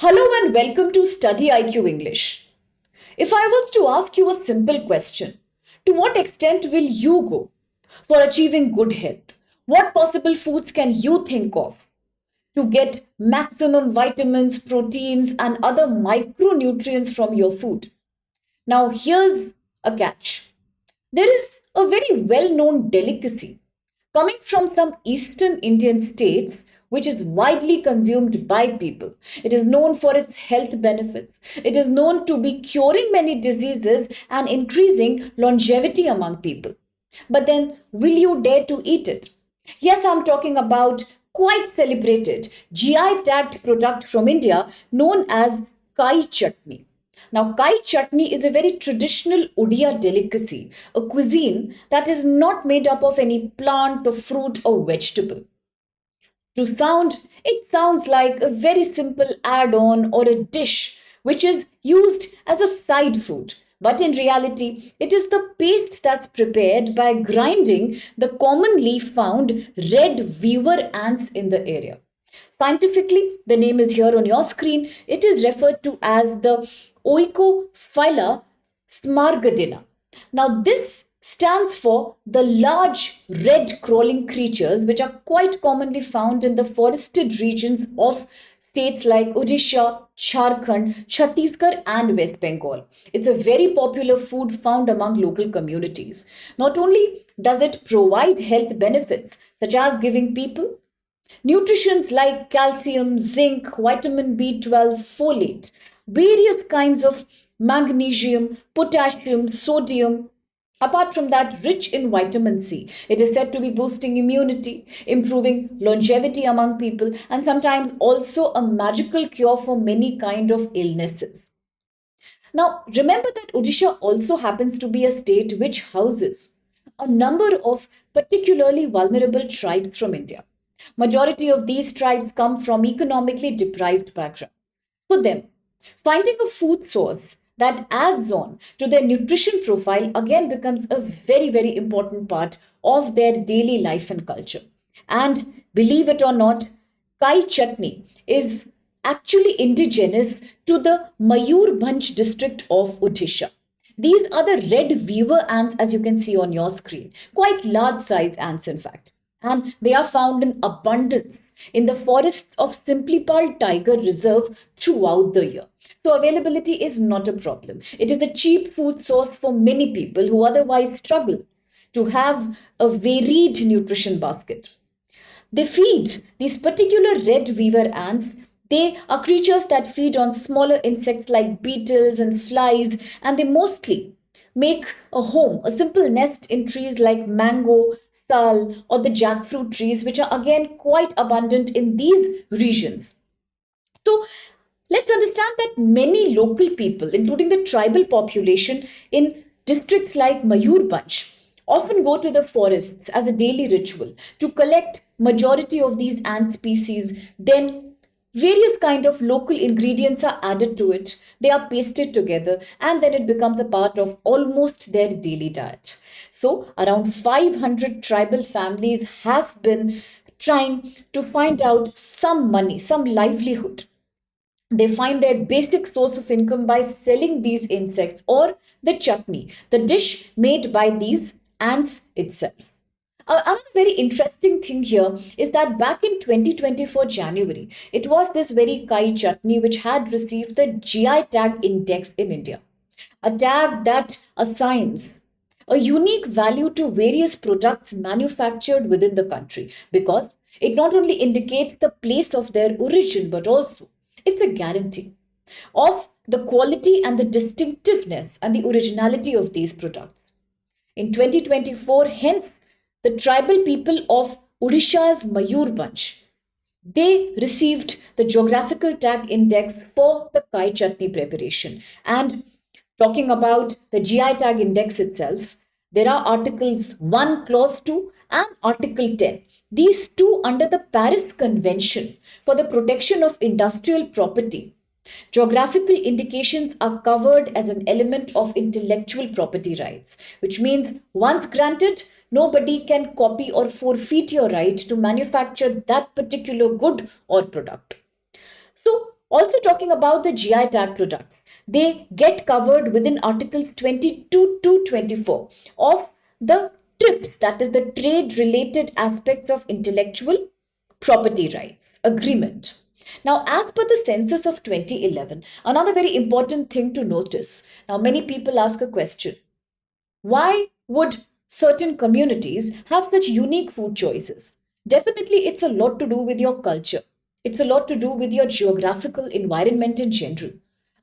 Hello and welcome to StudyIQ English. If I was to ask you a simple question, to what extent will you go for achieving good health? What possible foods can you think of to get maximum vitamins, proteins, and other micronutrients from your food? Now, here's a catch. There is a very well known delicacy coming from some eastern Indian states which is widely consumed by people. It is known for its health benefits. It is known to be curing many diseases and increasing longevity among people. But then, will you dare to eat it? Yes, I'm talking about quite celebrated GI tagged product from India known as Kai Chutney. Now, Kai Chutney is a very traditional Odia delicacy, a cuisine that is not made up of any plant or fruit or vegetable. It sounds like a very simple add on or a dish which is used as a side food. But in reality, it is the paste that's prepared by grinding the commonly found red weaver ants in the area. Scientifically, the name is here on your screen. It is referred to as the Oikophylla smaragdina. Now, this stands for the large red crawling creatures which are quite commonly found in the forested regions of states like Odisha, Jharkhand, Chhattisgarh, and West Bengal. It's a very popular food found among local communities. Not only does it provide health benefits, such as giving people nutrients like calcium, zinc, vitamin B12, folate, various kinds of magnesium, potassium, sodium. Apart from that, rich in vitamin C, it is said to be boosting immunity, improving longevity among people, and sometimes also a magical cure for many kind of illnesses. Now, remember that Odisha also happens to be a state which houses a number of particularly vulnerable tribes from India. Majority of these tribes come from economically deprived backgrounds. For them, finding a food source that adds on to their nutrition profile again becomes a very, very important part of their daily life and culture. And believe it or not, Kai Chutney is actually indigenous to the Mayurbhanj district of Odisha. These are the red weaver ants, as you can see on your screen, quite large size ants, in fact. And they are found in abundance in the forests of Simplipal Tiger Reserve throughout the year. So, availability is not a problem. It is a cheap food source for many people who otherwise struggle to have a varied nutrition basket. They feed these particular red weaver ants. They are creatures that feed on smaller insects like beetles and flies, and they mostly make a home, a simple nest in trees like mango, sal, or the jackfruit trees, which are again quite abundant in these regions. So, let's understand that many local people, including the tribal population in districts like Mayurbhanj, often go to the forests as a daily ritual to collect majority of these ant species. Then various kind of local ingredients are added to it. They are pasted together and then it becomes a part of almost their daily diet. So around 500 tribal families have been trying to find out some money, some livelihood. They find their basic source of income by selling these insects or the chutney, the dish made by these ants itself. Another very interesting thing here is that back in 2024 January, it was this very Kai chutney which had received the GI tag index in India, a tag that assigns a unique value to various products manufactured within the country because it not only indicates the place of their origin but also it's a guarantee of the quality and the distinctiveness and the originality of these products. In 2024, hence, the tribal people of Odisha's Mayurbhanj, they received the geographical tag index for the Kai chutney preparation. And talking about the GI tag index itself, there are Articles 1, Clause 2 and Article 10. These two under the Paris Convention for the Protection of Industrial Property. Geographical indications are covered as an element of intellectual property rights, which means once granted, nobody can copy or forfeit your right to manufacture that particular good or product. So, Also talking about the GI tag products, they get covered within Articles 22 to 24 of the TRIPS, that is the Trade Related Aspects of Intellectual Property Rights Agreement. Now, as per the census of 2011, another very important thing to notice. Now, many people ask a question: why would certain communities have such unique food choices? Definitely, it's a lot to do with your culture. It's a lot to do with your geographical environment in general.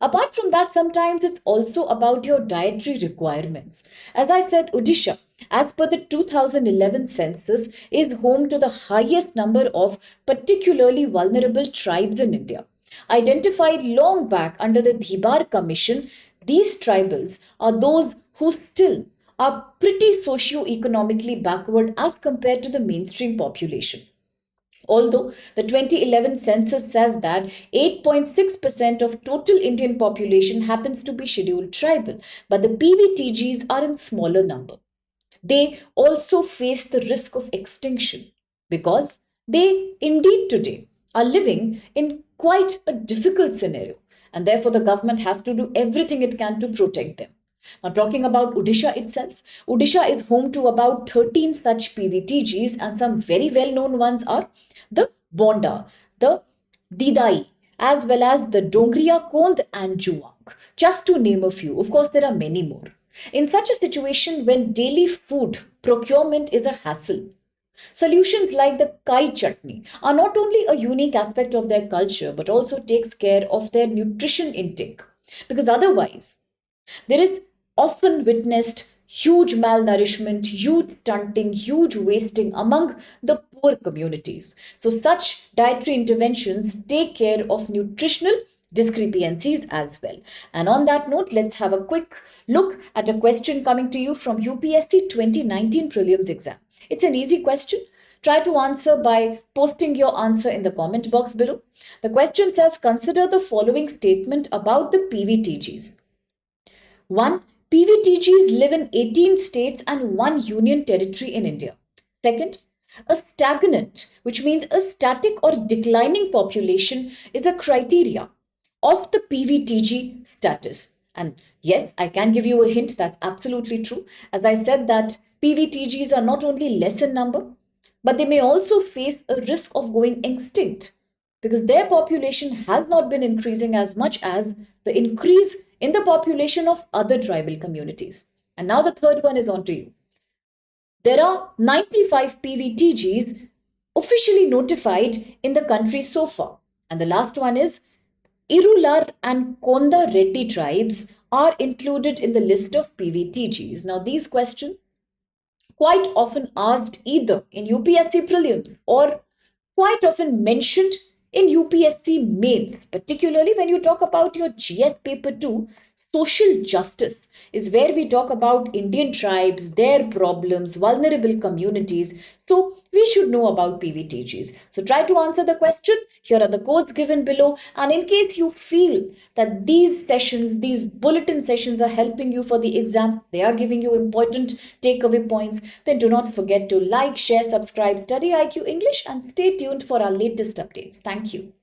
Apart from that, sometimes it's also about your dietary requirements. As I said, Odisha, as per the 2011 census, is home to the highest number of particularly vulnerable tribes in India. Identified long back under the Dhibar Commission, these tribals are those who still are pretty socio-economically backward as compared to the mainstream population. Although the 2011 census says that 8.6% of total Indian population happens to be scheduled tribal, but the PVTGs are in smaller number. They also face the risk of extinction because they indeed today are living in quite a difficult scenario, and therefore the government has to do everything it can to protect them. Now, talking about Odisha itself, Odisha is home to about 13 such PVTGs, and some very well known ones are the Bonda, the Didai, as well as the Dongriya, Kond, and Juang, just to name a few. Of course, there are many more. In such a situation, when daily food procurement is a hassle, solutions like the Kai Chutney are not only a unique aspect of their culture but also takes care of their nutrition intake. Because otherwise, there is often witnessed huge malnourishment, huge stunting, huge wasting among the poor communities. So, such dietary interventions take care of nutritional discrepancies as well. And on that note, let's have a quick look at a question coming to you from UPSC 2019 Prelims exam. It's an easy question. Try to answer by posting your answer in the comment box below. The question says, consider the following statement about the PVTGs. 1. PVTGs live in 18 states and 1 union territory in India. Second, a stagnant, which means a static or declining population, is a criteria of the PVTG status. And yes, I can give you a hint, that's absolutely true. As I said that PVTGs are not only less in number, but they may also face a risk of going extinct because their population has not been increasing as much as the increase in the population of other tribal communities. And now the third one is on to you. There are 95 PVTGs officially notified in the country so far. And the last one is Irular and Konda Reddy tribes are included in the list of PVTGs. Now these questions quite often asked either in UPSC prelims or quite often mentioned in UPSC mains, particularly when you talk about your GS paper 2, social justice is where we talk about Indian tribes, their problems, vulnerable communities. So we should know about PVTGs. So try to answer the question. Here are the codes given below. And in case you feel that these sessions, these bulletin sessions are helping you for the exam, they are giving you important takeaway points, then do not forget to like, share, subscribe, Study IQ English, and stay tuned for our latest updates. Thank you.